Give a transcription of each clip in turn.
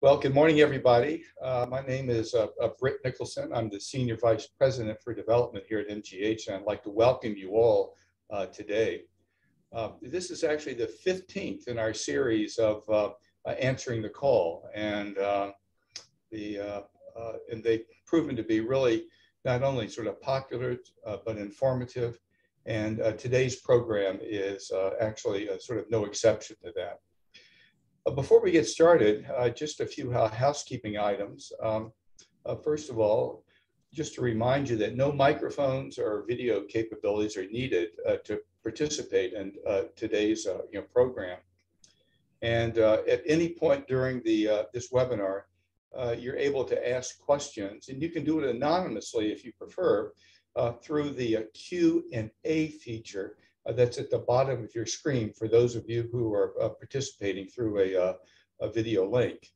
Well, good morning, everybody. My name is Britt Nicholson. I'm the Senior Vice President for Development here at MGH, and I'd like to welcome you all today. This is actually the 15th in our series of answering the call, and they've proven to be really not only sort of popular, but informative. And today's program is actually sort of no exception to that. Before we get started, just a few housekeeping items. First of all, just to remind you that no microphones or video capabilities are needed to participate in today's program. And at any point during this webinar, you're able to ask questions, and you can do it anonymously if you prefer through the Q&A feature that's at the bottom of your screen for those of you who are participating through a video link.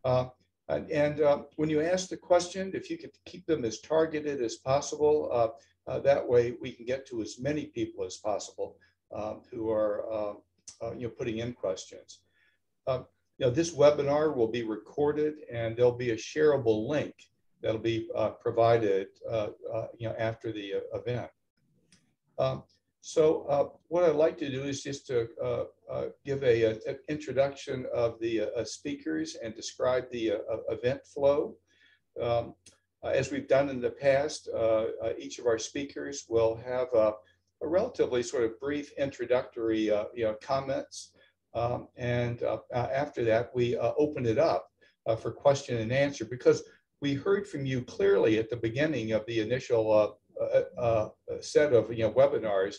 When you ask the question, if you could keep them as targeted as possible, that way we can get to as many people as possible who are putting in questions. This webinar will be recorded, and there'll be a shareable link that'll be provided after the event. So what I'd like to do is just to give an introduction of the speakers and describe the event flow. As we've done in the past, each of our speakers will have a relatively sort of brief introductory comments. After that, we open it up for question and answer, because we heard from you clearly at the beginning of the initial set of webinars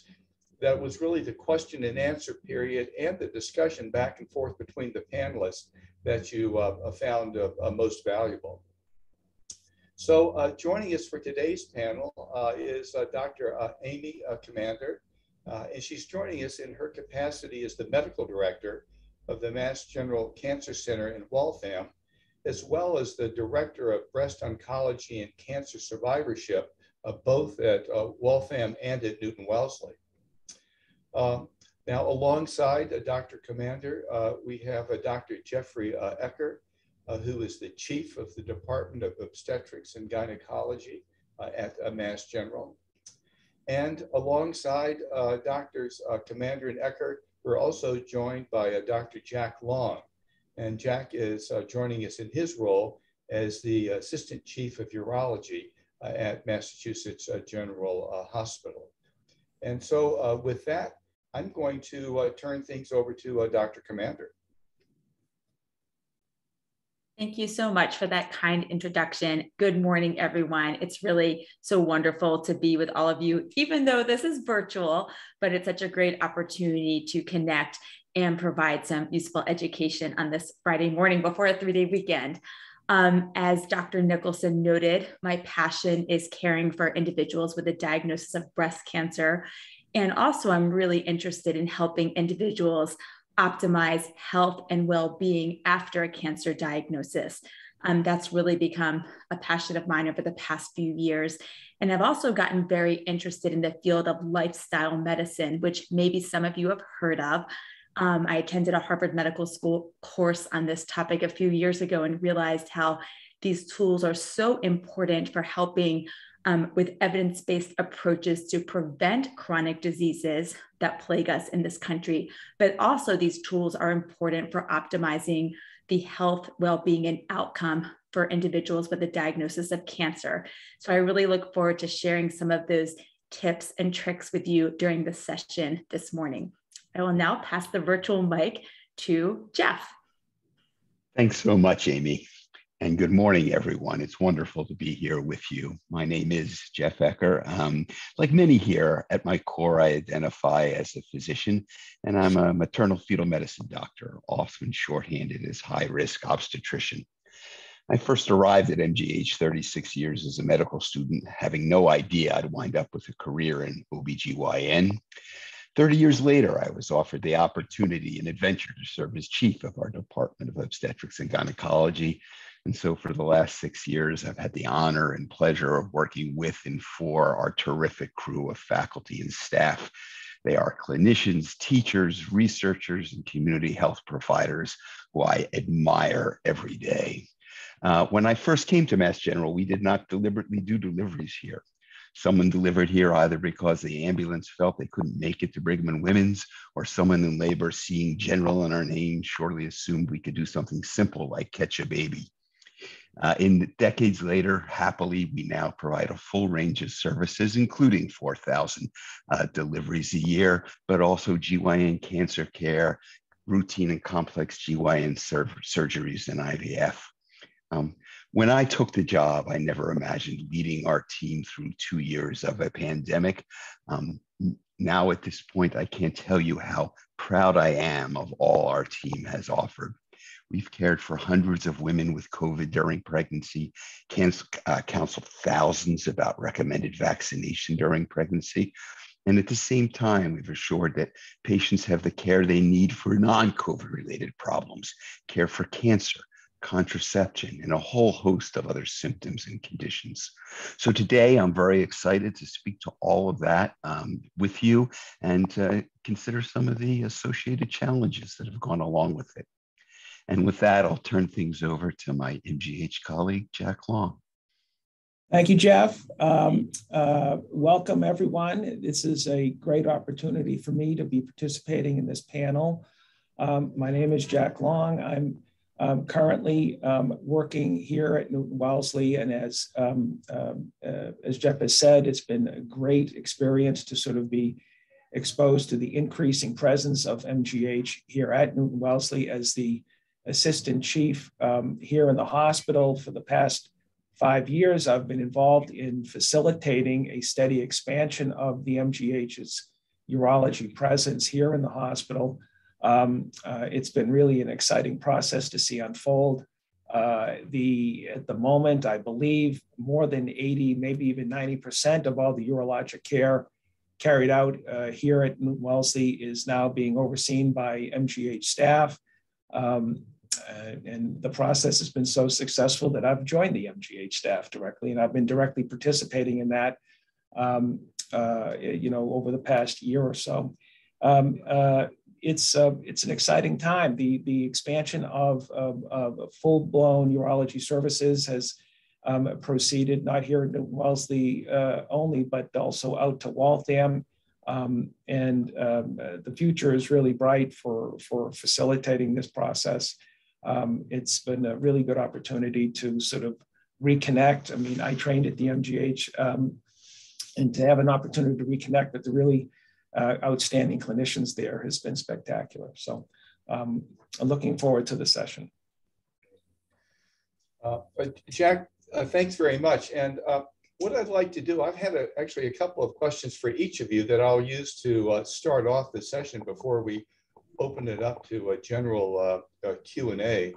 that was really the question and answer period and the discussion back and forth between the panelists that you found most valuable. So joining us for today's panel is Dr. Amy Comander, and she's joining us in her capacity as the medical director of the Mass General Cancer Center in Waltham, as well as the director of breast oncology and cancer survivorship, both at Waltham and at Newton Wellesley. Now, alongside Dr. Comander, we have Dr. Jeffrey Ecker, who is the chief of the Department of Obstetrics and Gynecology at Mass General. And alongside Doctors Comander and Ecker, we're also joined by Dr. Jack Long. And Jack is joining us in his role as the Assistant Chief of Urology at Massachusetts General Hospital. And so with that, I'm going to turn things over to Dr. Comander. Thank you so much for that kind introduction. Good morning, everyone. It's really so wonderful to be with all of you, even though this is virtual, but it's such a great opportunity to connect and provide some useful education on this Friday morning before a 3-day weekend. As Dr. Nicholson noted, my passion is caring for individuals with a diagnosis of breast cancer. And also, I'm really interested in helping individuals optimize health and well-being after a cancer diagnosis. That's really become a passion of mine over the past few years. And I've also gotten very interested in the field of lifestyle medicine, which maybe some of you have heard of. I attended a Harvard Medical School course on this topic a few years ago and realized how these tools are so important for helping with evidence-based approaches to prevent chronic diseases that plague us in this country. But also these tools are important for optimizing the health, well-being, and outcome for individuals with a diagnosis of cancer. So I really look forward to sharing some of those tips and tricks with you during the session this morning. I will now pass the virtual mic to Jeff. Thanks so much, Amy. And good morning, everyone. It's wonderful to be here with you. My name is Jeff Ecker. Like many here, at my core, I identify as a physician, and I'm a maternal fetal medicine doctor, often shorthanded as high-risk obstetrician. I first arrived at MGH 36 years as a medical student, having no idea I'd wind up with a career in OBGYN. 30 years later, I was offered the opportunity and adventure to serve as chief of our Department of Obstetrics and Gynecology. And so for the last 6 years, I've had the honor and pleasure of working with and for our terrific crew of faculty and staff They are clinicians, teachers, researchers, and community health providers who I admire every day. When I first came to Mass General, we did not deliberately do deliveries here. Someone delivered here either because the ambulance felt they couldn't make it to Brigham and Women's, or someone in labor, seeing general in our name, shortly assumed we could do something simple like catch a baby. In decades later, happily, we now provide a full range of services, including 4,000 deliveries a year, but also GYN cancer care, routine and complex GYN surgeries, and IVF. When I took the job, I never imagined leading our team through 2 years of a pandemic. Now at this point, I can't tell you how proud I am of all our team has offered. We've cared for hundreds of women with COVID during pregnancy, counseled thousands about recommended vaccination during pregnancy. And at the same time, we've assured that patients have the care they need for non-COVID related problems, care for cancer, contraception, and a whole host of other symptoms and conditions. So today, I'm very excited to speak to all of that with you and consider some of the associated challenges that have gone along with it. And with that, I'll turn things over to my MGH colleague, Jack Long. Thank you, Jeff. Welcome, everyone. This is a great opportunity for me to be participating in this panel. My name is Jack Long. I'm currently working here at Wellesley, and as Jeff has said, it's been a great experience to sort of be exposed to the increasing presence of MGH here at Wellesley as the assistant chief here in the hospital. For the past 5 years, I've been involved in facilitating a steady expansion of the MGH's urology presence here in the hospital. It's been really an exciting process to see unfold. At the moment, I believe more than 80, maybe even 90% of all the urologic care carried out here at Wellesley is now being overseen by MGH staff. And the process has been so successful that I've joined the MGH staff directly, and I've been directly participating in that, over the past year or so. It's an exciting time. The expansion of full-blown urology services has proceeded, not here in Wellesley only, but also out to Waltham. The future is really bright for facilitating this process. It's been a really good opportunity to sort of reconnect. I mean, I trained at the MGH, and to have an opportunity to reconnect with the really outstanding clinicians there has been spectacular. So I'm looking forward to the session. Jack, thanks very much. And what I'd like to do, I've had actually a couple of questions for each of you that I'll use to start off the session before we open it up to a general Q&A.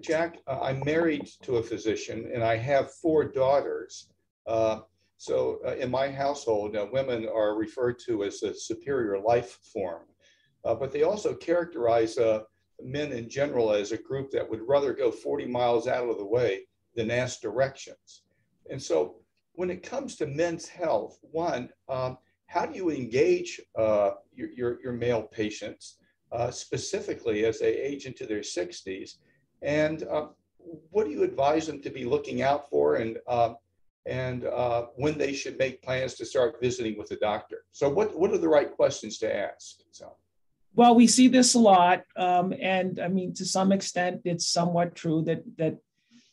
Jack, I'm married to a physician and I have 4 daughters. So in my household, women are referred to as a superior life form, but they also characterize men in general as a group that would rather go 40 miles out of the way than ask directions. And so when it comes to men's health, one, how do you engage your male patients, specifically as they age into their 60s? And what do you advise them to be looking out for, and when they should make plans to start visiting with a doctor? So what are the right questions to ask? So. Well, we see this a lot. And I mean, to some extent, it's somewhat true that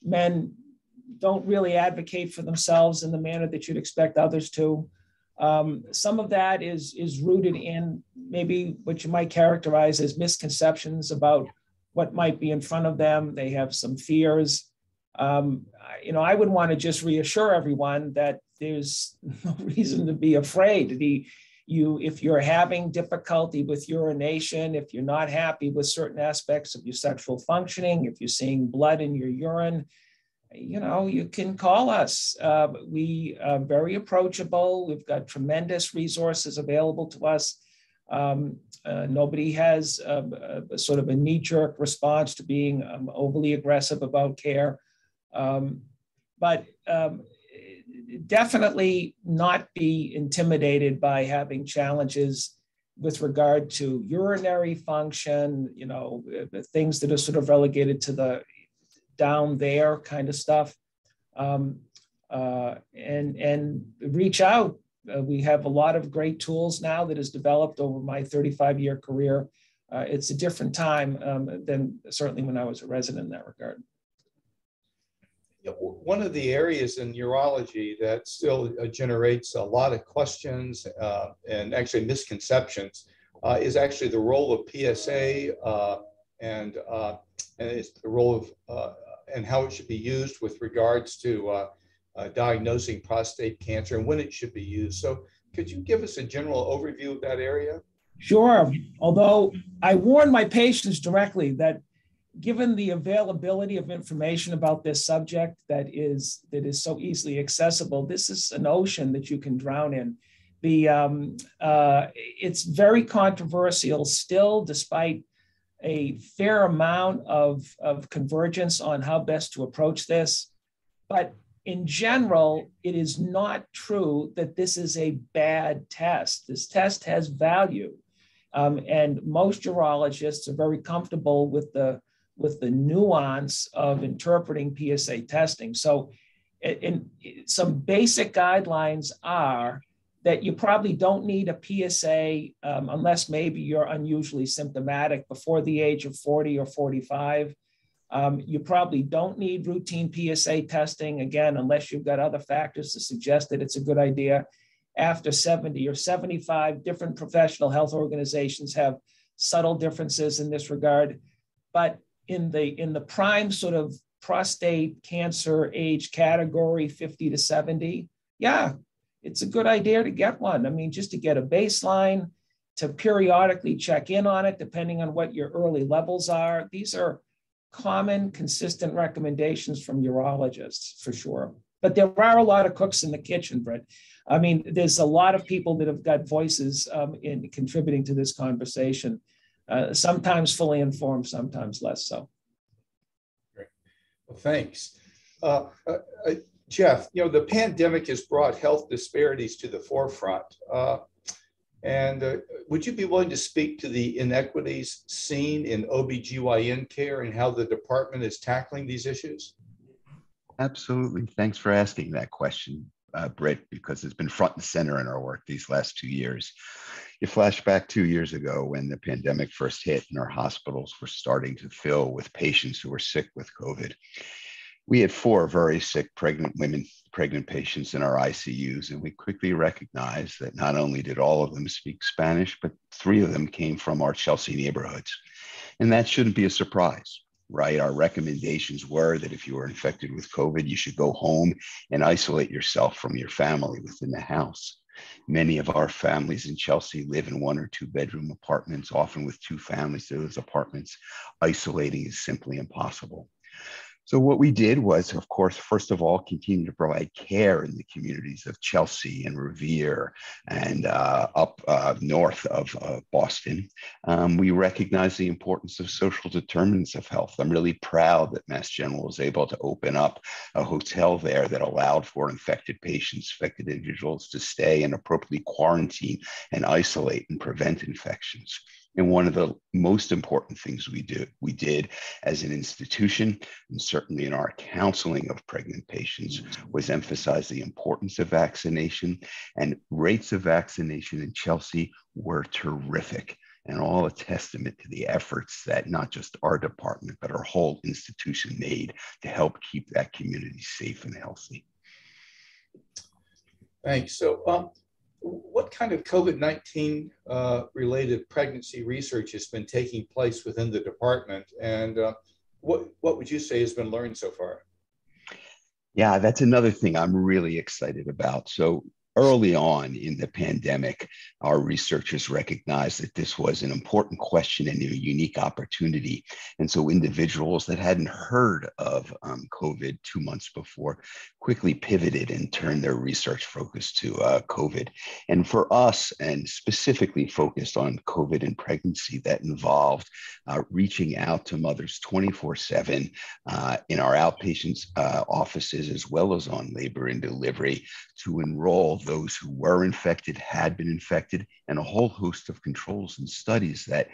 men don't really advocate for themselves in the manner that you'd expect others to. Some of that is rooted in maybe what you might characterize as misconceptions about what might be in front of them. They have some fears. I would want to just reassure everyone that there's no reason to be afraid. If you're having difficulty with urination, if you're not happy with certain aspects of your sexual functioning, if you're seeing blood in your urine, you can call us. We are very approachable. We've got tremendous resources available to us. Nobody has a sort of a knee-jerk response to being overly aggressive about care. But definitely not be intimidated by having challenges with regard to urinary function, the things that are sort of relegated to the down there kind of stuff, and reach out. We have a lot of great tools now that has developed over my 35-year career. It's a different time than certainly when I was a resident in that regard. One of the areas in urology that still generates a lot of questions and actually misconceptions is actually the role of PSA and it's the role of and how it should be used with regards to diagnosing prostate cancer and when it should be used. So could you give us a general overview of that area? Sure. Although I warn my patients directly that given the availability of information about this subject that is so easily accessible, this is an ocean that you can drown in. It's very controversial still, despite a fair amount of convergence on how best to approach this. But in general, it is not true that this is a bad test. This test has value. And most urologists are very comfortable with the nuance of interpreting PSA testing. So some basic guidelines are that you probably don't need a PSA unless maybe you're unusually symptomatic before the age of 40 or 45. You probably don't need routine PSA testing, again, unless you've got other factors to suggest that it's a good idea. After 70 or 75, different professional health organizations have subtle differences in this regard. But in the prime sort of prostate cancer age category, 50 to 70, yeah, it's a good idea to get one. I mean, just to get a baseline, to periodically check in on it, depending on what your early levels are. These are common, consistent recommendations from urologists, for sure. But there are a lot of cooks in the kitchen, Brett. I mean, there's a lot of people that have got voices in contributing to this conversation, sometimes fully informed, sometimes less so. Great. Well, thanks. Jeff, the pandemic has brought health disparities to the forefront. Would you be willing to speak to the inequities seen in OB/GYN care and how the department is tackling these issues? Absolutely. Thanks for asking that question, Britt, because it's been front and center in our work these last 2 years. You flash back 2 years ago when the pandemic first hit and our hospitals were starting to fill with patients who were sick with COVID. We had 4 very sick pregnant patients in our ICUs, and we quickly recognized that not only did all of them speak Spanish, but 3 of them came from our Chelsea neighborhoods. And that shouldn't be a surprise, right? Our recommendations were that if you were infected with COVID, you should go home and isolate yourself from your family within the house. Many of our families in Chelsea live in 1 or 2 bedroom apartments, often with 2 families to those apartments. Isolating is simply impossible. So what we did was, of course, first of all, continue to provide care in the communities of Chelsea and Revere and up north of Boston. We recognize the importance of social determinants of health. I'm really proud that Mass General was able to open up a hotel there that allowed for infected patients, infected individuals to stay and appropriately quarantine and isolate and prevent infections. And one of the most important things we did as an institution, and certainly in our counseling of pregnant patients, was emphasize the importance of vaccination. And rates of vaccination in Chelsea were terrific, and all a testament to the efforts that not just our department, but our whole institution made to help keep that community safe and healthy. Thanks. So, what kind of COVID-19 related pregnancy research has been taking place within the department, and what would you say has been learned so far? Yeah, that's another thing I'm really excited about. So Early on in the pandemic, our researchers recognized that this was an important question and a unique opportunity. And so individuals that hadn't heard of COVID 2 months before quickly pivoted and turned their research focus to COVID. And for us, and specifically focused on COVID and pregnancy, that involved reaching out to mothers 24/7 in our outpatient offices, as well as on labor and delivery, to enroll those who were infected, had been infected, and a whole host of controls and studies that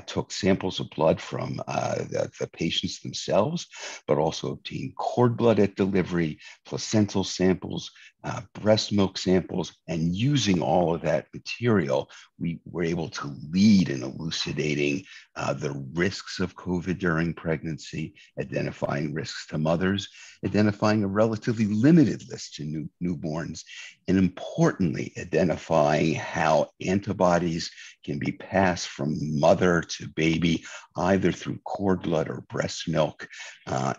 took samples of blood from the patients themselves, but also obtained cord blood at delivery, placental samples, breast milk samples, and using all of that material, we were able to lead in elucidating the risks of COVID during pregnancy, identifying risks to mothers, identifying a relatively limited list to newborns, and importantly, identifying how antibodies can be passed from mother to baby, either through cord blood or breast milk,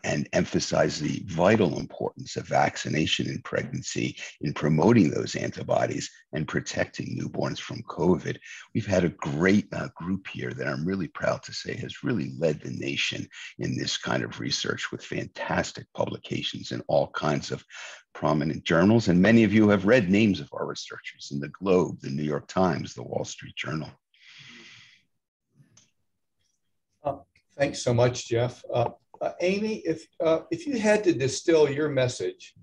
and emphasize the vital importance of vaccination in pregnancy in promoting those antibodies and protecting newborns from COVID. We've had a great group here that I'm really proud to say has really led the nation in this kind of research, with fantastic publications in all kinds of prominent journals. And many of you have read names of our researchers in the Globe, the New York Times, the Wall Street Journal. Thanks so much, Jeff. Amy, if you had to distill your message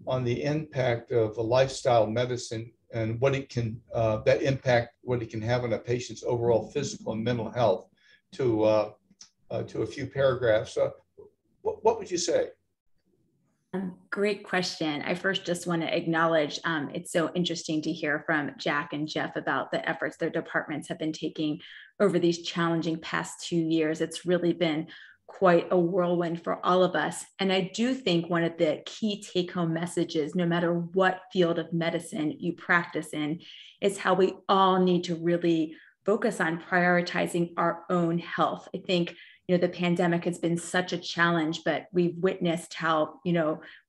on the impact of a lifestyle medicine and what it can, what it can have on a patient's overall physical and mental health, to a few paragraphs, what would you say? Great question. I first just want to acknowledge it's so interesting to hear from Jack and Jeff about the efforts their departments have been taking over these challenging past 2 years. It's really been quite a whirlwind for all of us. And I do think one of the key take-home messages, no matter what field of medicine you practice in, is how we all need to really focus on prioritizing our own health. I think the pandemic has been such a challenge, but we've witnessed how,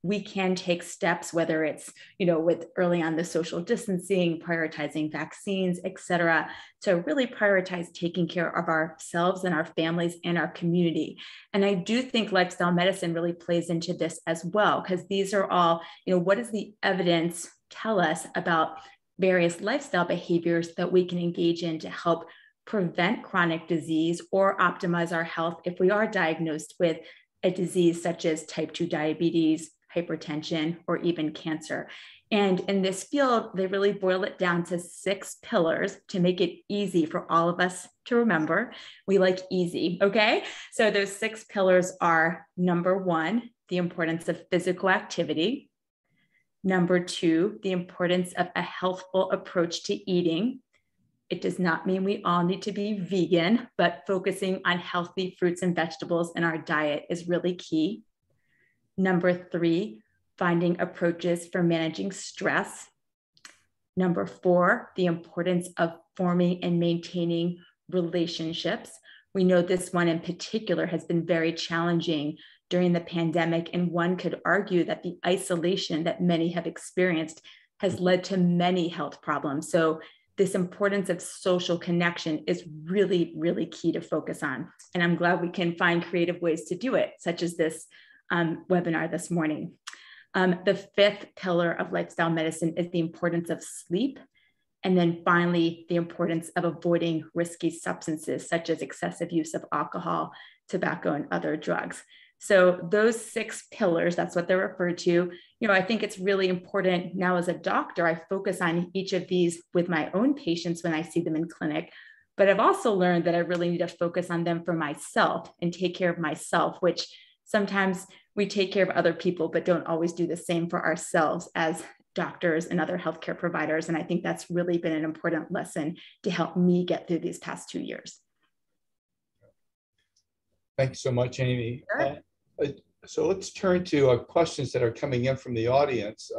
we can take steps, whether it's, with early on the social distancing, prioritizing vaccines, et cetera, to really prioritize taking care of ourselves and our families and our community. And I do think lifestyle medicine really plays into this as well, because these are all, what does the evidence tell us about various lifestyle behaviors that we can engage in to help prevent chronic disease or optimize our health if we are diagnosed with a disease such as type 2 diabetes, hypertension, or even cancer. And in this field, they really boil it down to 6 pillars to make it easy for all of us to remember. We like easy, okay? So those 6 pillars are: number 1, the importance of physical activity; number 2, the importance of a healthful approach to eating. It does not mean we all need to be vegan, but focusing on healthy fruits and vegetables in our diet is really key. Number 3, finding approaches for managing stress. Number 4, the importance of forming and maintaining relationships. We know this one in particular has been very challenging during the pandemic, and one could argue that the isolation that many have experienced has led to many health problems. So this importance of social connection is really, really key to focus on. And I'm glad we can find creative ways to do it, such as this webinar this morning. The 5th pillar of lifestyle medicine is the importance of sleep. And then finally, the importance of avoiding risky substances, such as excessive use of alcohol, tobacco, and other drugs. So those 6 pillars, that's what they're referred to. I think it's really important now as a doctor, I focus on each of these with my own patients when I see them in clinic, but I've also learned that I really need to focus on them for myself and take care of myself, which sometimes we take care of other people, but don't always do the same for ourselves as doctors and other healthcare providers. And I think that's really been an important lesson to help me get through these past 2 years. Thanks so much, Amy. Sure. So let's turn to questions that are coming in from the audience.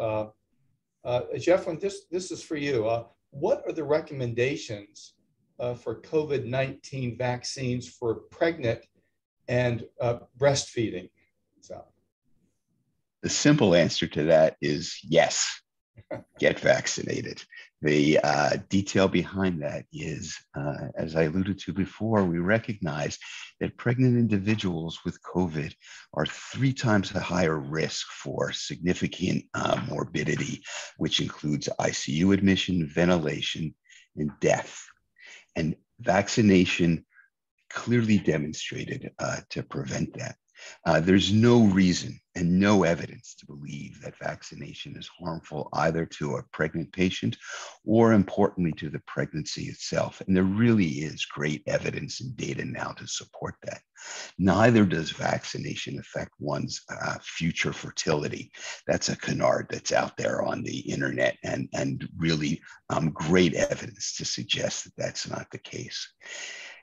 Jeff, this is for you. What are the recommendations for COVID-19 vaccines for pregnant and breastfeeding? So. The simple answer to that is yes. get vaccinated. The detail behind that is, as I alluded to before, we recognize that pregnant individuals with COVID are 3 times a higher risk for significant morbidity, which includes ICU admission, ventilation, and death. And vaccination clearly demonstrated to prevent that. There's no reason and no evidence to believe that vaccination is harmful either to a pregnant patient or, importantly, to the pregnancy itself. And there really is great evidence and data now to support that. Neither does vaccination affect one's future fertility. That's a canard that's out there on the internet, and really great evidence to suggest that that's not the case.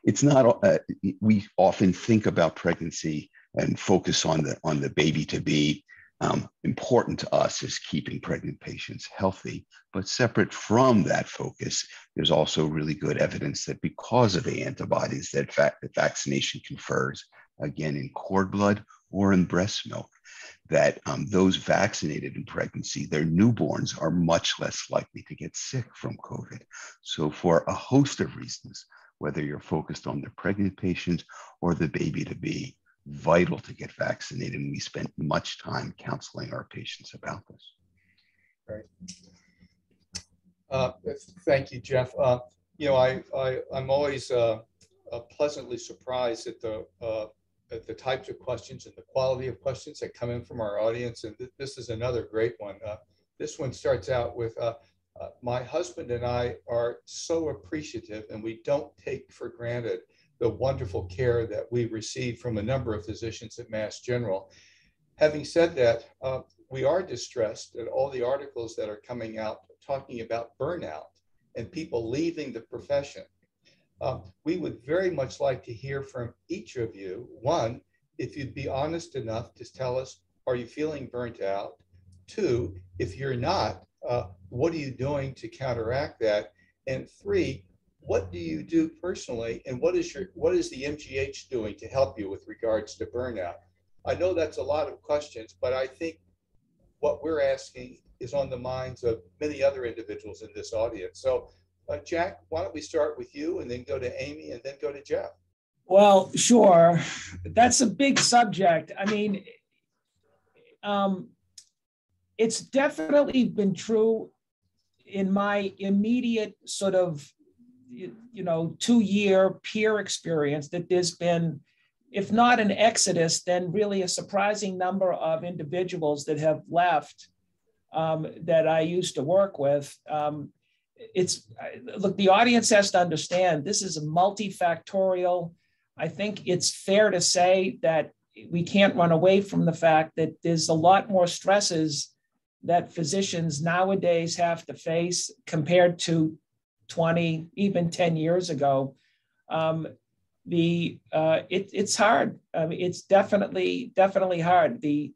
It's not, we often think about pregnancy and focus on the baby to be. Important to us is keeping pregnant patients healthy, but separate from that focus, there's also really good evidence that because of the antibodies that vaccination confers, again, in cord blood or in breast milk, that those vaccinated in pregnancy, their newborns are much less likely to get sick from COVID. So for a host of reasons, whether you're focused on the pregnant patient or the baby to be, vital to get vaccinated. And we spent much time counseling our patients about this. Right. Thank you, Jeff. You know, I'm always pleasantly surprised at the types of questions and the quality of questions that come in from our audience. And this is another great one. This one starts out with, my husband and I are so appreciative, and we don't take for granted the wonderful care that we receive from a number of physicians at Mass General. Having said that, we are distressed at all the articles that are coming out talking about burnout and people leaving the profession. We would very much like to hear from each of you. One, if you'd be honest enough to tell us, are you feeling burnt out? 2, if you're not, what are you doing to counteract that? And 3, what do you do personally, and what is the MGH doing to help you with regards to burnout? I know that's a lot of questions, but I think what we're asking is on the minds of many other individuals in this audience. So, Jack, why don't we start with you, and then go to Amy, and then go to Jeff? Well, sure. That's a big subject. I mean, it's definitely been true in my immediate sort of 2-year peer experience that there's been, if not an exodus, then really a surprising number of individuals that have left that I used to work with. Look, the audience has to understand this is a multifactorial. I think it's fair to say that we can't run away from the fact that there's a lot more stresses that physicians nowadays have to face compared to 20, even 10 years ago. It's hard. I mean, it's definitely hard. The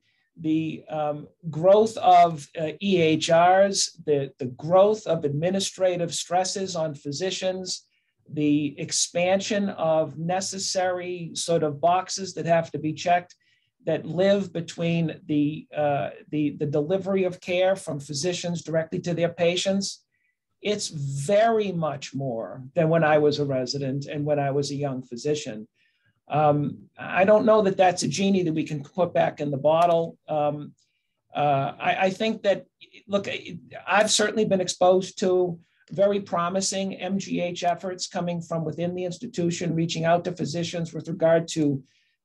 growth of EHRs, the growth of administrative stresses on physicians, the expansion of necessary sort of boxes that have to be checked that live between the delivery of care from physicians directly to their patients. It's very much more than when I was a resident and when I was a young physician. I don't know that that's a genie that we can put back in the bottle. I think that, look, I've certainly been exposed to very promising MGH efforts coming from within the institution, reaching out to physicians with regard to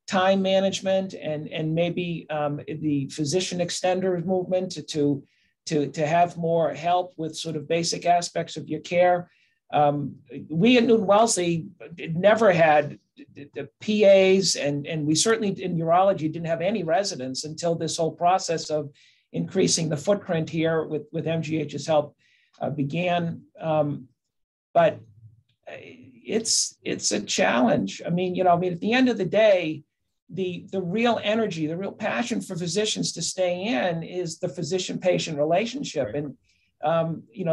time management and maybe the physician extender movement to have more help with sort of basic aspects of your care. We at Newton Wellesley never had the PAs, and we certainly in urology didn't have any residents until this whole process of increasing the footprint here with MGH's help began. But it's a challenge. I mean, at the end of the day, the real energy, the real passion for physicians to stay in is the physician-patient relationship. Right. And,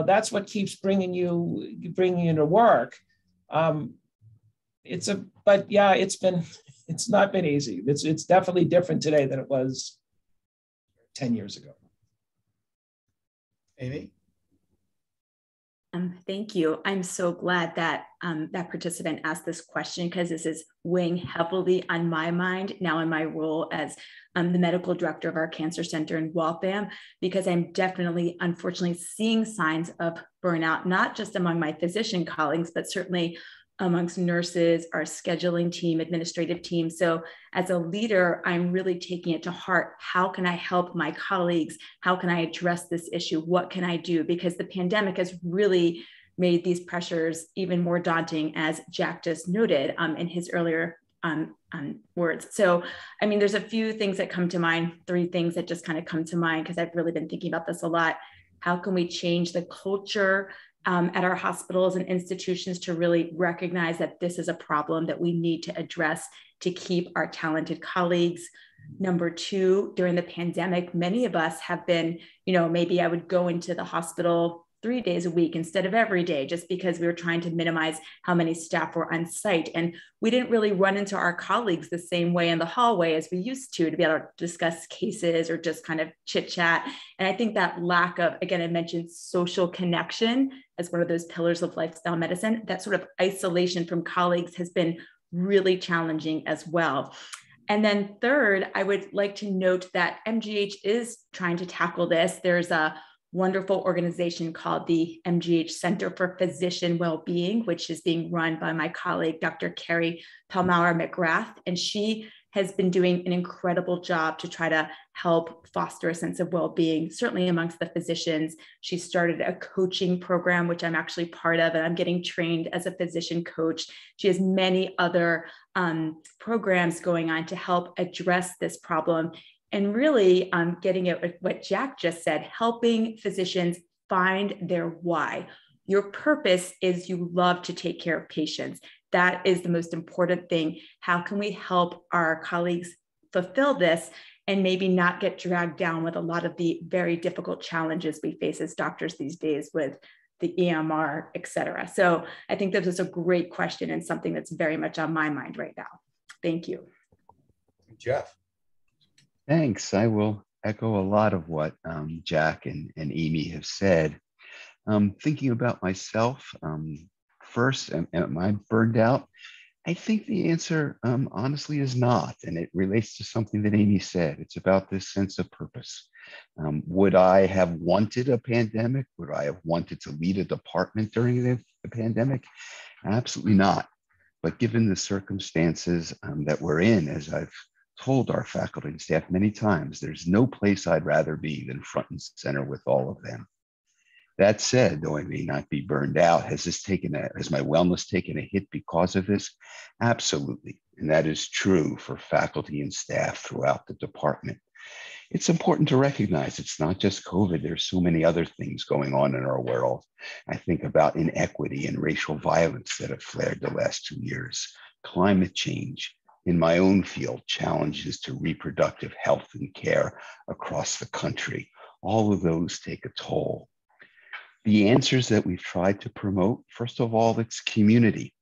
that's what keeps bringing you to work. It's not been easy. It's definitely different today than it was 10 years ago. Amy? Thank you. I'm so glad that that participant asked this question, because this is weighing heavily on my mind now in my role as the medical director of our cancer center in Waltham, because I'm definitely, unfortunately, seeing signs of burnout, not just among my physician colleagues, but certainly amongst nurses, our scheduling team, administrative team. So as a leader, I'm really taking it to heart. How can I help my colleagues? How can I address this issue? What can I do? Because the pandemic has really made these pressures even more daunting, as Jack just noted in his earlier words. So, I mean, there's a few things that come to mind, 3 things that just kind of come to mind, because I've really been thinking about this a lot. How can we change the culture at our hospitals and institutions to really recognize that this is a problem that we need to address to keep our talented colleagues? Number 2, during the pandemic, many of us have been, maybe I would go into the hospital 3 days a week instead of every day, just because we were trying to minimize how many staff were on site. And we didn't really run into our colleagues the same way in the hallway as we used to be able to discuss cases or just kind of chit chat. And I think that lack of, again, I mentioned social connection as one of those pillars of lifestyle medicine, that sort of isolation from colleagues has been really challenging as well. And then 3rd, I would like to note that MGH is trying to tackle this. There's a wonderful organization called the MGH Center for Physician Wellbeing, which is being run by my colleague, Dr. Carrie Palmauer-McGrath. And she has been doing an incredible job to try to help foster a sense of well-being, certainly amongst the physicians. She started a coaching program, which I'm actually part of, and I'm getting trained as a physician coach. She has many other programs going on to help address this problem. And really getting at what Jack just said, helping physicians find their why. Your purpose is you love to take care of patients. That is the most important thing. How can we help our colleagues fulfill this and maybe not get dragged down with a lot of the very difficult challenges we face as doctors these days with the EMR, et cetera. So I think this is a great question and something that's very much on my mind right now. Thank you. Jeff? Thanks. I will echo a lot of what Jack and Amy have said. Thinking about myself, first, am I burned out? I think the answer, honestly, is not. And it relates to something that Amy said. It's about this sense of purpose. Would I have wanted a pandemic? Would I have wanted to lead a department during the pandemic? Absolutely not. But given the circumstances that we're in, as I've told our faculty and staff many times, there's no place I'd rather be than front and center with all of them. That said, though I may not be burned out, has my wellness taken a hit because of this? Absolutely. And that is true for faculty and staff throughout the department. It's important to recognize it's not just COVID. There's so many other things going on in our world. I think about inequity and racial violence that have flared the last 2 years, climate change, in my own field, challenges to reproductive health and care across the country. All of those take a toll. The answers that we've tried to promote, first of all, it's community.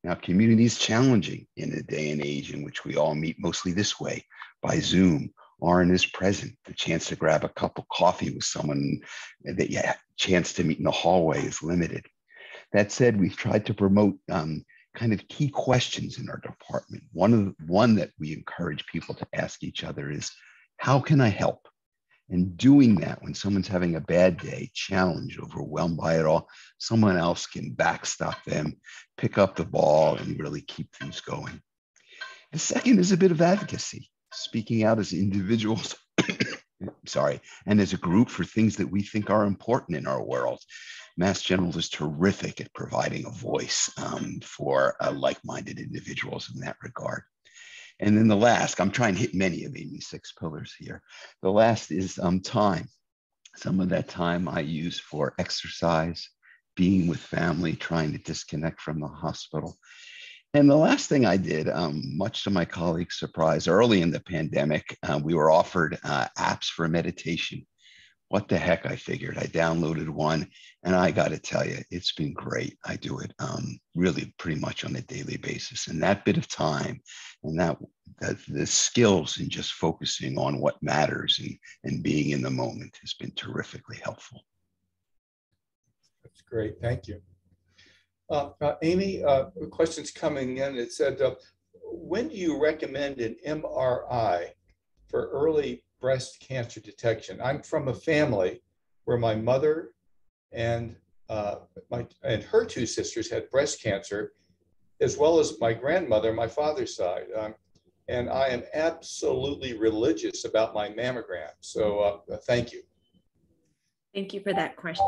Now, community is challenging in a day and age in which we all meet mostly this way, by Zoom. RN is present. The chance to grab a cup of coffee with someone that you have a chance to meet in the hallway is limited. That said, we've tried to promote kind of key questions in our department. One that we encourage people to ask each other is, how can I help? And doing that when someone's having a bad day, challenged, overwhelmed by it all, someone else can backstop them, pick up the ball, and really keep things going. The second is a bit of advocacy, speaking out as individuals, and as a group for things that we think are important in our world. Mass General is terrific at providing a voice for like-minded individuals in that regard. And then the last, I'm trying to hit many of Amy's 6 pillars here. The last is time. Some of that time I use for exercise, being with family, trying to disconnect from the hospital. And the last thing I did, much to my colleagues' surprise, early in the pandemic, we were offered apps for meditation. What the heck, I figured. I downloaded one, and I got to tell you, it's been great. I do it really pretty much on a daily basis. And that bit of time and the skills in just focusing on what matters and being in the moment has been terrifically helpful. That's great. Thank you. Amy, questions coming in. It said, when do you recommend an MRI for early breast cancer detection? I'm from a family where my mother and her two sisters had breast cancer, as well as my grandmother, my father's side. And I am absolutely religious about my mammogram. So thank you. Thank you for that question.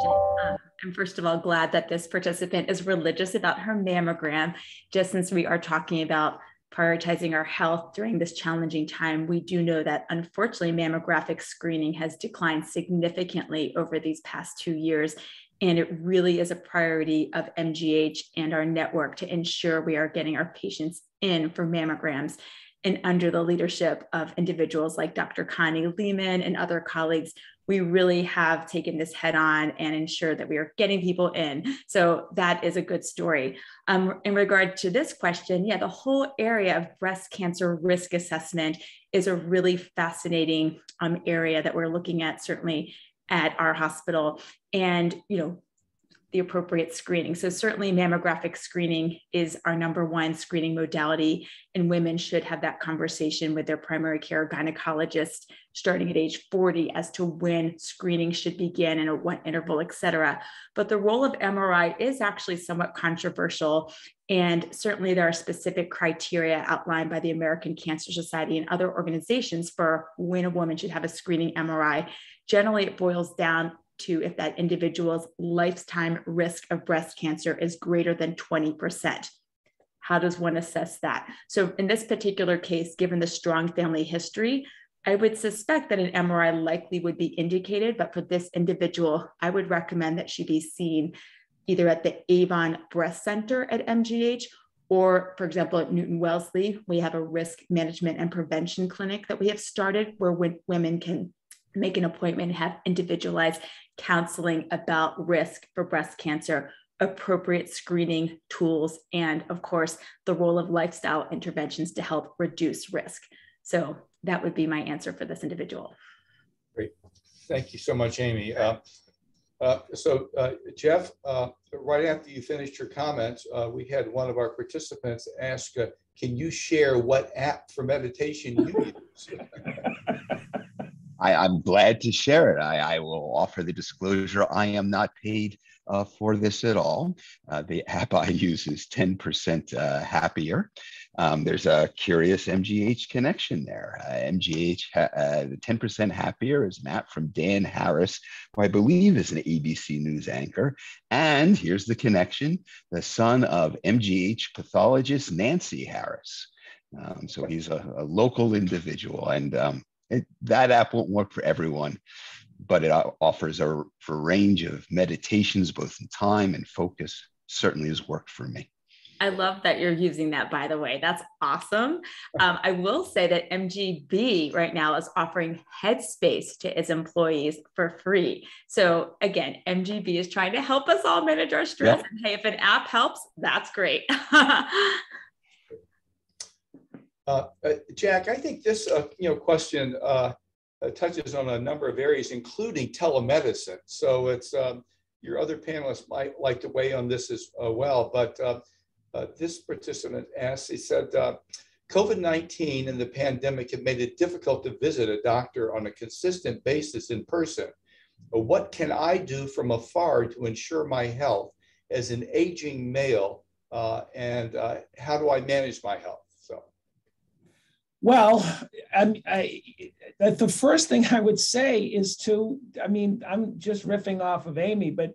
I'm first of all glad that this participant is religious about her mammogram, just since we are talking about prioritizing our health during this challenging time. We do know that unfortunately mammographic screening has declined significantly over these past 2 years. And it really is a priority of MGH and our network to ensure we are getting our patients in for mammograms. And under the leadership of individuals like Dr. Connie Lehman and other colleagues, we really have taken this head on and ensured that we are getting people in. So that is a good story. In regard to this question, yeah, the whole area of breast cancer risk assessment is a really fascinating area that we're looking at, certainly at our hospital, and the appropriate screening. So certainly mammographic screening is our #1 screening modality, and women should have that conversation with their primary care gynecologist starting at age 40 as to when screening should begin and at what interval, et cetera. But the role of MRI is actually somewhat controversial. And certainly there are specific criteria outlined by the American Cancer Society and other organizations for when a woman should have a screening MRI. Generally, it boils down to if that individual's lifetime risk of breast cancer is greater than 20%. How does one assess that? So in this particular case, given the strong family history, I would suspect that an MRI likely would be indicated, but for this individual, I would recommend that she be seen either at the Avon Breast Center at MGH, or for example, at Newton Wellesley, we have a risk management and prevention clinic that we have started where women can make an appointment and have individualized counseling about risk for breast cancer, appropriate screening tools, and of course, the role of lifestyle interventions to help reduce risk. So that would be my answer for this individual. Great. Thank you so much, Amy. Jeff, right after you finished your comments, we had one of our participants ask, can you share what app for meditation you use? I'm glad to share it. I will offer the disclosure. I am not paid for this at all. The app I use is 10% Happier. There's a curious MGH connection there. The 10% Happier is an app from Dan Harris, who I believe is an ABC News anchor. And here's the connection, the son of MGH pathologist Nancy Harris. So he's a local individual, and that app won't work for everyone, but it offers a range of meditations, both in time and focus. Certainly has worked for me. I love that you're using that, by the way. That's awesome. I will say that MGB right now is offering Headspace to its employees for free. So again, MGB is trying to help us all manage our stress. Yep. And hey, if an app helps, that's great. Jack, I think this question touches on a number of areas, including telemedicine. So it's your other panelists might like to weigh on this as well. But this participant asked, he said, COVID-19 and the pandemic have made it difficult to visit a doctor on a consistent basis in person. What can I do from afar to ensure my health as an aging male? And how do I manage my health? Well, the first thing I would say is I'm just riffing off of Amy, but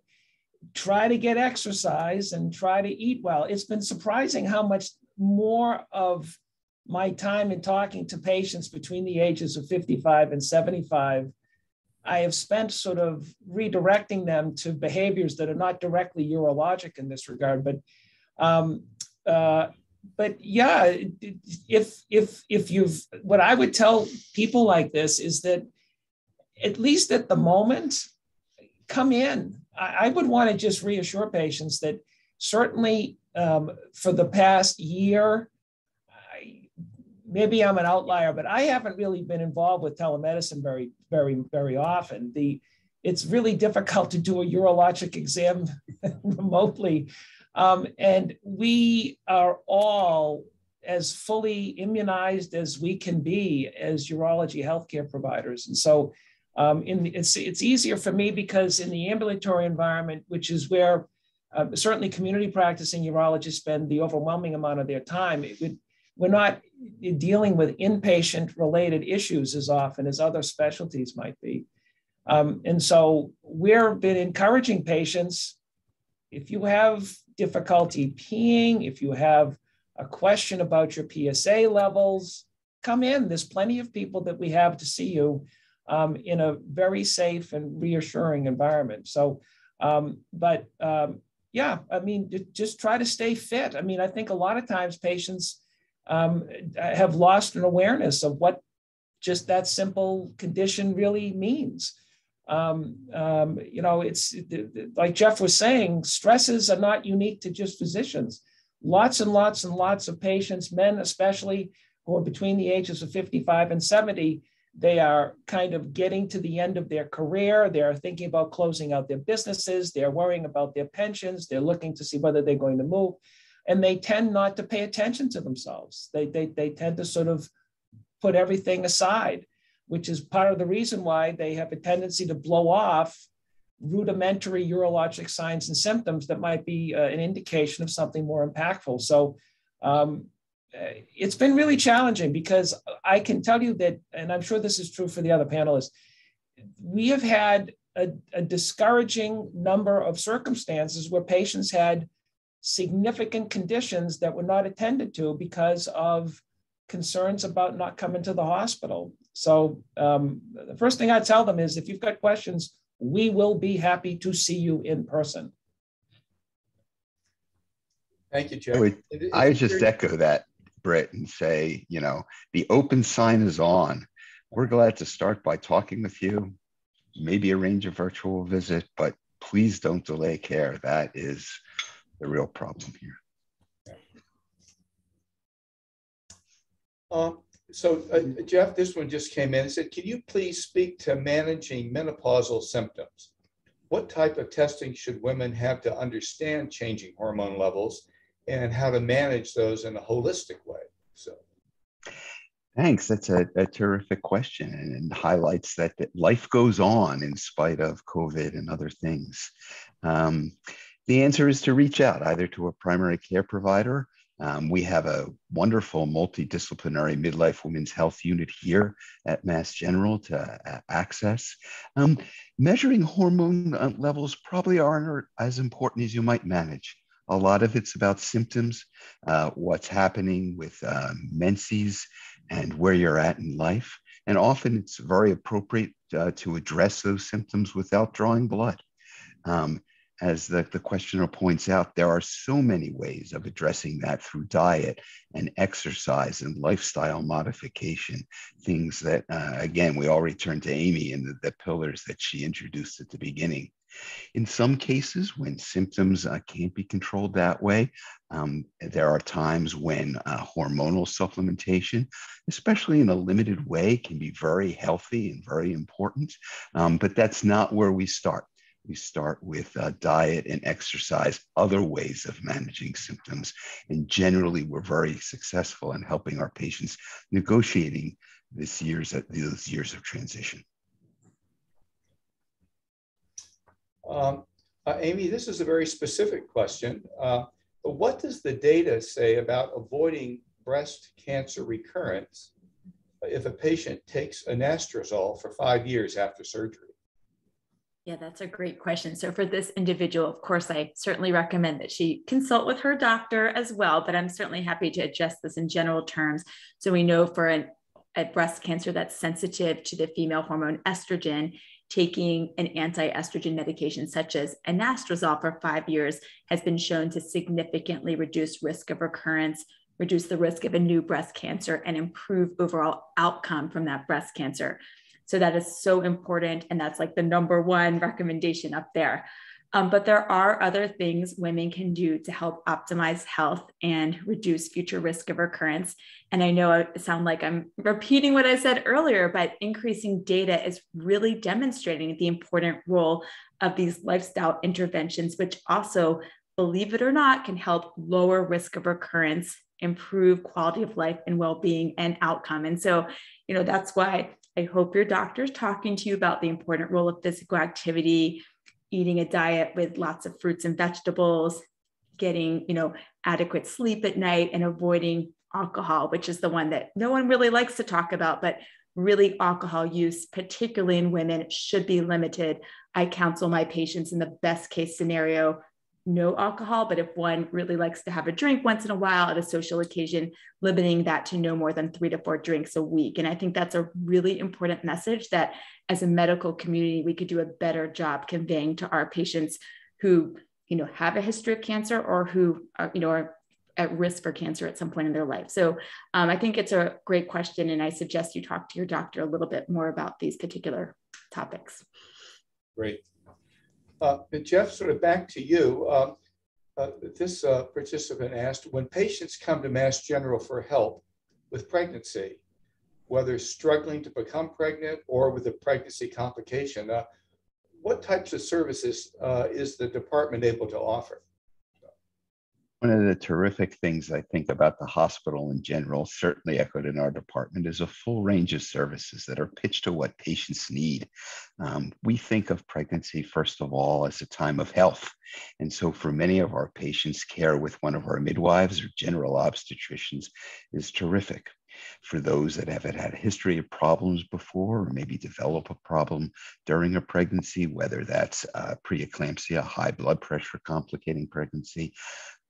try to get exercise and try to eat well. It's been surprising how much more of my time in talking to patients between the ages of 55 and 75, I have spent sort of redirecting them to behaviors that are not directly urologic in this regard, but yeah, if you've, what I would tell people like this is that at least at the moment, come in. I would want to just reassure patients that certainly for the past year, maybe I'm an outlier, but I haven't really been involved with telemedicine very often. it's really difficult to do a urologic exam remotely. And we are all as fully immunized as we can be as urology healthcare providers. And so it's easier for me because in the ambulatory environment, which is where certainly community practicing urologists spend the overwhelming amount of their time, we're not dealing with inpatient related issues as often as other specialties might be. And so we've been encouraging patients, if you have difficulty peeing, if you have a question about your PSA levels, come in. There's plenty of people that we have to see you in a very safe and reassuring environment. So, yeah, I mean, just try to stay fit. I mean, I think a lot of times patients have lost an awareness of what just that simple condition really means. You know, it's like Jeff was saying, stresses are not unique to just physicians. Lots and lots and lots of patients, men especially, who are between the ages of 55 and 70, they are kind of getting to the end of their career. They're thinking about closing out their businesses. They're worrying about their pensions. They're looking to see whether they're going to move. And they tend not to pay attention to themselves. They tend to sort of put everything aside, which is part of the reason why they have a tendency to blow off rudimentary urologic signs and symptoms that might be an indication of something more impactful. So it's been really challenging because I can tell you that, and I'm sure this is true for the other panelists, we have had a discouraging number of circumstances where patients had significant conditions that were not attended to because of concerns about not coming to the hospital. So the first thing I tell them is, if you've got questions, we will be happy to see you in person. Thank you, Jeff. I would just echo that, Britt, and say, you know, the open sign is on. We're glad to start by talking with you, maybe arrange a virtual visit, but please don't delay care. That is the real problem here. Jeff, this one just came in. It said, can you please speak to managing menopausal symptoms? What type of testing should women have to understand changing hormone levels and how to manage those in a holistic way? So, thanks. That's a terrific question and highlights that life goes on in spite of COVID and other things. The answer is to reach out either to a primary care provider. We have a wonderful multidisciplinary midlife women's health unit here at Mass General to access. Measuring hormone levels probably aren't as important as you might manage. A lot of it's about symptoms, what's happening with menses and where you're at in life. And often it's very appropriate to address those symptoms without drawing blood. As the questioner points out, there are so many ways of addressing that through diet and exercise and lifestyle modification, things that, again, we all return to Amy and the pillars that she introduced at the beginning. In some cases, when symptoms can't be controlled that way, there are times when hormonal supplementation, especially in a limited way, can be very healthy and very important, but that's not where we start. We start with diet and exercise, other ways of managing symptoms. And generally, we're very successful in helping our patients negotiating those years of transition. Amy, this is a very specific question. But what does the data say about avoiding breast cancer recurrence if a patient takes anastrozole for 5 years after surgery? Yeah, that's a great question. So for this individual, of course, I certainly recommend that she consult with her doctor as well, but I'm certainly happy to address this in general terms. So we know for a breast cancer that's sensitive to the female hormone estrogen, taking an anti-estrogen medication such as anastrozole for 5 years has been shown to significantly reduce risk of recurrence, reduce the risk of a new breast cancer, and improve overall outcome from that breast cancer. So that is so important. And that's like the #1 recommendation up there. But there are other things women can do to help optimize health and reduce future risk of recurrence. And I know I sound like I'm repeating what I said earlier, but increasing data is really demonstrating the important role of these lifestyle interventions, which also, believe it or not, can help lower risk of recurrence, improve quality of life and well-being and outcome. And so, that's why I hope your doctor is talking to you about the important role of physical activity, eating a diet with lots of fruits and vegetables, getting, adequate sleep at night, and avoiding alcohol, which is the one that no one really likes to talk about, but really alcohol use, particularly in women, should be limited. I counsel my patients in the best case scenario, no alcohol, but if one really likes to have a drink once in a while at a social occasion, limiting that to no more than 3 to 4 drinks a week. And I think that's a really important message that as a medical community, we could do a better job conveying to our patients who, have a history of cancer or who are at risk for cancer at some point in their life. So I think it's a great question. And I suggest you talk to your doctor a little bit more about these particular topics. Great. Jeff, sort of back to you. This participant asked, when patients come to Mass General for help with pregnancy, whether struggling to become pregnant or with a pregnancy complication, what types of services is the department able to offer? One of the terrific things I think about the hospital in general, certainly echoed in our department, is a full range of services that are pitched to what patients need. We think of pregnancy, first of all, as a time of health. And so for many of our patients, care with one of our midwives or general obstetricians is terrific. For those that have had a history of problems before, or maybe develop a problem during a pregnancy, whether that's preeclampsia, high blood pressure complicating pregnancy,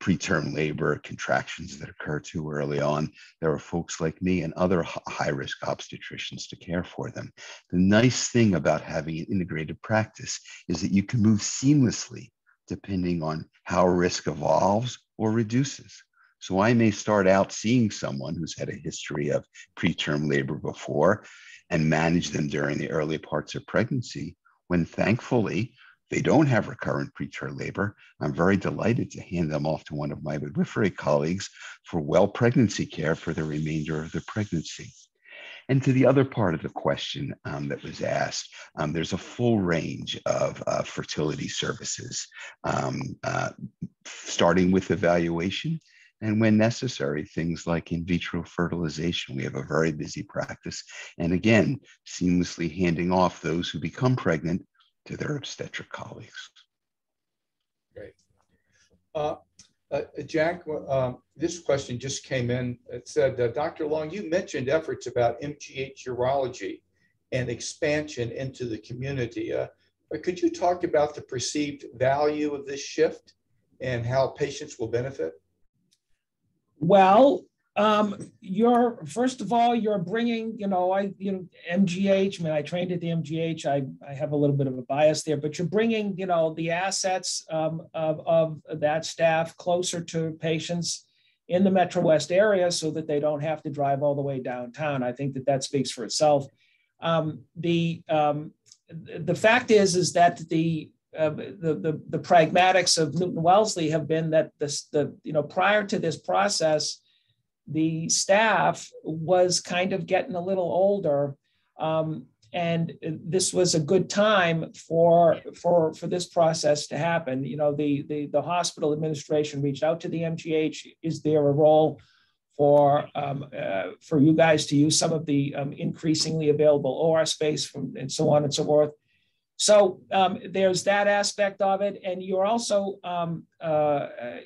preterm labor, contractions that occur too early on, there are folks like me and other high-risk obstetricians to care for them. The nice thing about having an integrated practice is that you can move seamlessly depending on how risk evolves or reduces. So I may start out seeing someone who's had a history of preterm labor before and manage them during the early parts of pregnancy, when thankfully they don't have recurrent preterm labor. I'm very delighted to hand them off to one of my midwifery colleagues for well pregnancy care for the remainder of the pregnancy. And to the other part of the question that was asked, there's a full range of fertility services, starting with evaluation, and when necessary, things like in vitro fertilization. We have a very busy practice. And again, seamlessly handing off those who become pregnant to their obstetric colleagues. Great. Jack, this question just came in. It said, Dr. Long, you mentioned efforts about MGH urology and expansion into the community. Could you talk about the perceived value of this shift and how patients will benefit? Well, first of all, you're bringing, MGH. I mean, I trained at the MGH. I have a little bit of a bias there, but you're bringing, the assets of that staff closer to patients in the Metro West area so that they don't have to drive all the way downtown. I think that speaks for itself. The fact is that the pragmatics of Newton Wellesley have been that prior to this process, the staff was kind of getting a little older, and this was a good time for this process to happen. The hospital administration reached out to the MGH. Is there a role for you guys to use some of the increasingly available OR space and so on and so forth? So there's that aspect of it, and you're also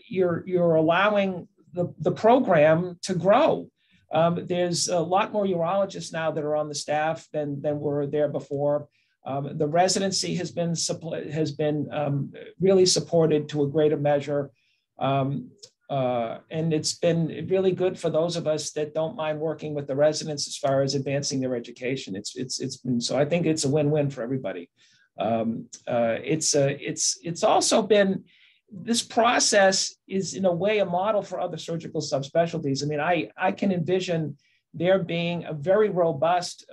you're allowing the program to grow. There's a lot more urologists now that are on the staff than were there before. The residency has been really supported to a greater measure, and it's been really good for those of us that don't mind working with the residents as far as advancing their education. It's been, so I think it's a win-win for everybody. It's also been, this process is in a way a model for other surgical subspecialties. I mean, I can envision there being a very robust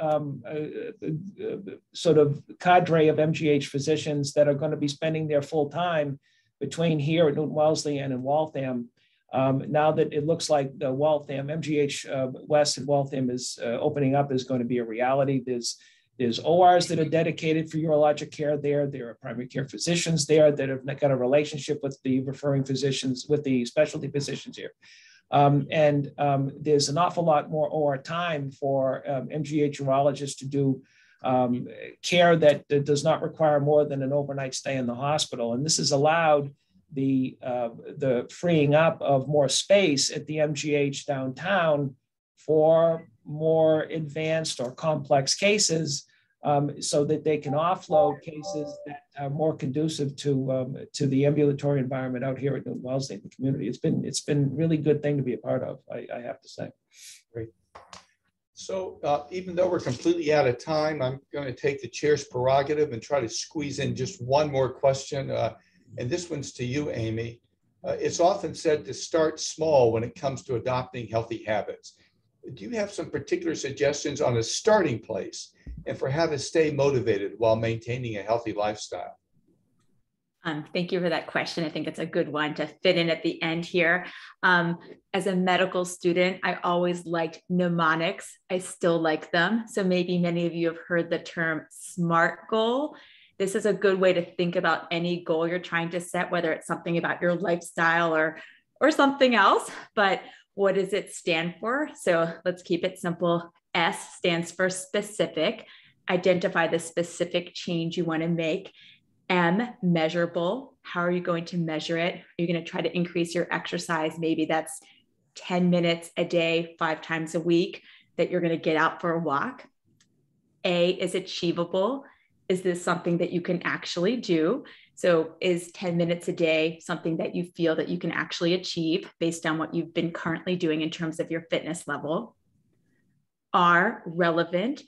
sort of cadre of MGH physicians that are going to be spending their full time between here at Newton Wellesley and in Waltham. Now that it looks like the Waltham, MGH West in Waltham is opening up is going to be a reality. There's ORs that are dedicated for urologic care there. There are primary care physicians there that have got a relationship with the referring physicians, with the specialty physicians here. There's an awful lot more OR time for MGH urologists to do care that does not require more than an overnight stay in the hospital. And this has allowed the freeing up of more space at the MGH downtown for more advanced or complex cases, so that they can offload cases that are more conducive to the ambulatory environment out here at Newton Wellesley in the community. It's been a really good thing to be a part of, I have to say. Great. So even though we're completely out of time, I'm going to take the chair's prerogative and try to squeeze in just one more question. And this one's to you, Amy. It's often said to start small when it comes to adopting healthy habits. Do you have some particular suggestions on a starting place and for how to stay motivated while maintaining a healthy lifestyle? Thank you for that question. I think it's a good one to fit in at the end here. As a medical student, I always liked mnemonics. I still like them. So maybe many of you have heard the term SMART goal. This is a good way to think about any goal you're trying to set, whether it's something about your lifestyle or something else. But what does it stand for? So let's keep it simple. S stands for specific. Identify the specific change you want to make. M, measurable. How are you going to measure it? Are you going to try to increase your exercise? Maybe that's 10 minutes a day, 5 times a week that you're going to get out for a walk. A is achievable. Is this something that you can actually do? So is 10 minutes a day something that you feel that you can actually achieve based on what you've been currently doing in terms of your fitness level? R, relevant.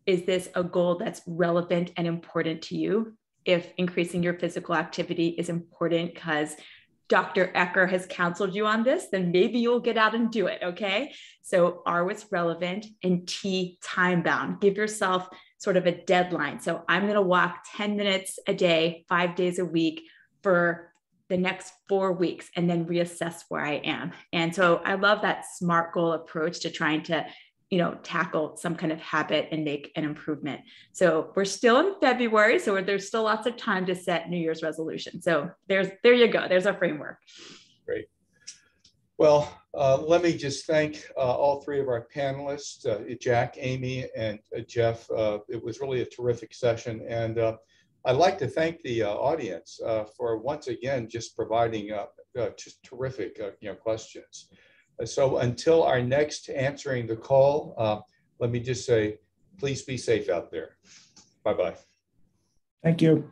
Is this a goal that's relevant and important to you? If increasing your physical activity is important because Dr. Ecker has counseled you on this, then maybe you'll get out and do it, okay? So R, what's relevant, and T, time bound. Give yourself sort of a deadline. So I'm going to walk 10 minutes a day, 5 days a week for the next 4 weeks and then reassess where I am. And so I love that SMART goal approach to trying to, tackle some kind of habit and make an improvement. So we're still in February, so there's still lots of time to set New Year's resolution. So there you go. There's our framework. Great. Well, let me just thank all 3 of our panelists, Jack, Amy, and Jeff. It was really a terrific session. And I'd like to thank the audience for once again just providing just terrific questions. So until our next answering the call, let me just say, please be safe out there. Bye-bye. Thank you.